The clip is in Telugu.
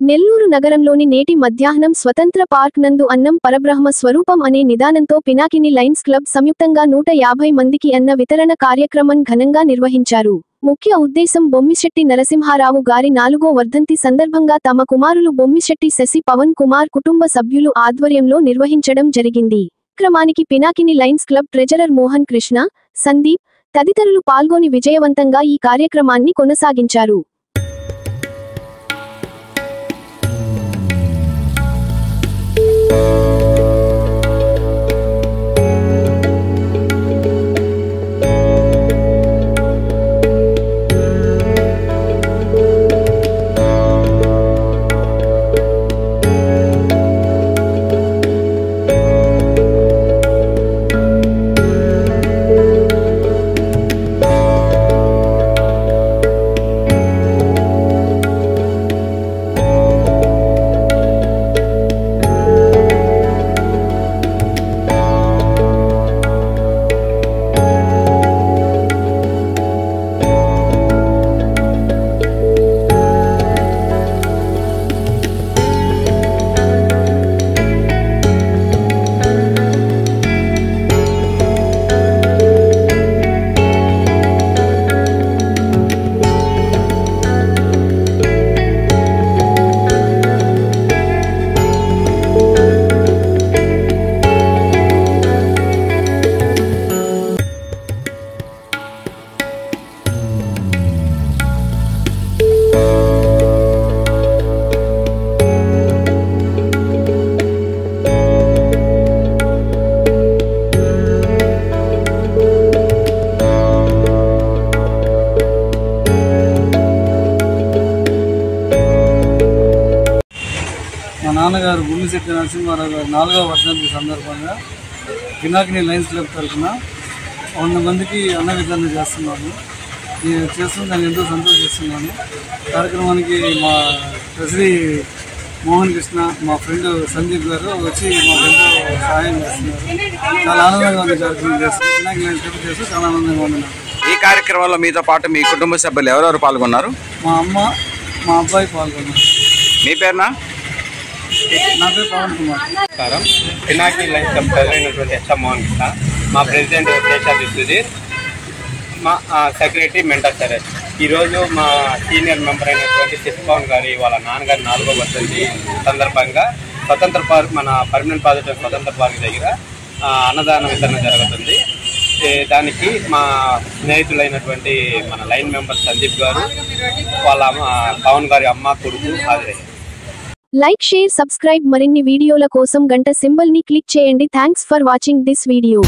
నెల్లూరు నగరంలోని నేటి మధ్యాహ్నం స్వతంత్ర పార్క్ నందు అన్నం పరబ్రహ్మ స్వరూపం అనే నిదానంతో పినాకిని లయన్స్ క్లబ్ సంయుక్తంగా 150 మందికి అన్న వితరణ కార్యక్రమం ఘనంగా నిర్వహించారు. ముఖ్య ఉద్దేశం బొమ్మిశెట్టి నరసింహారావు గారి 4వ వర్ధంతి సందర్భంగా తమ కుమారులు బొమ్మిశెట్టి శశి పవన్ కుమార్ కుటుంబ సభ్యులు ఆధ్వర్యంలో నిర్వహించడం జరిగింది. కార్యక్రమానికి Pinakini Lions club treasurer Mohan Krishna, Sandeep తదితరులు పాల్గొని విజయవంతంగా ఈ కార్యక్రమాన్ని కొనసాగించారు. మా నాన్నగారు బొమ్మిశెట్టి నరసింహారావు గారు 4వ వర్ధంతి సందర్భంగా పినాకిని లయన్స్ క్లబ్ తరఫున 100 మందికి అన్న వితరణ చేస్తున్నాను. దాన్ని ఎంతో సంతోషిస్తున్నాను. కార్యక్రమానికి మా ట్రెజరీ మోహన్ కృష్ణ, మా ఫ్రెండ్ సందీప్ గారు వచ్చి మాకు ఎంతో సహాయం చేస్తున్నారు. చాలా ఆనందంగా ఉంది. కార్యక్రమం చేస్తున్నారు. పినాకిని లయన్స్ క్లబ్ చేస్తూ చాలా ఆనందంగా ఉంది. ఈ కార్యక్రమంలో మీతో పాటు మీ కుటుంబ సభ్యులు ఎవరెవరు పాల్గొన్నారు? మా అమ్మ, మా అబ్బాయి పాల్గొన్నారు. మీ పేరునా? నా పేరు పవన్ కుమార్. పినాకిని లయన్స్ క్లబ్ అయినటువంటి హెచ్ఎం మోహన్ కృష్ణ, మా ప్రెసిడెంట్ శేషాద్రి సుధీర్, మా సెక్రటరీ మెంటర్ సరేష్. ఈరోజు మా సీనియర్ మెంబర్ అయినటువంటి శశి పవన్ గారి వాళ్ళ నాన్నగారి 4వ వర్ధంతి సందర్భంగా స్వతంత్ర పార్క్, మన పర్మనెంట్ పాజిటివ్ స్వతంత్ర పార్క్ దగ్గర అన్నదాన వితరణ జరుగుతుంది. దానికి మా స్నేహితులైనటువంటి మన లైన్ మెంబర్ సందీప్ గారు, వాళ్ళ పవన్ గారి అమ్మ, కొడుకు హాజరయ్యారు. Like, share, subscribe. మరిన్ని వీడియోల కోసం గంట సింబల్ ని క్లిక్ చేయండి. Thanks for watching this video.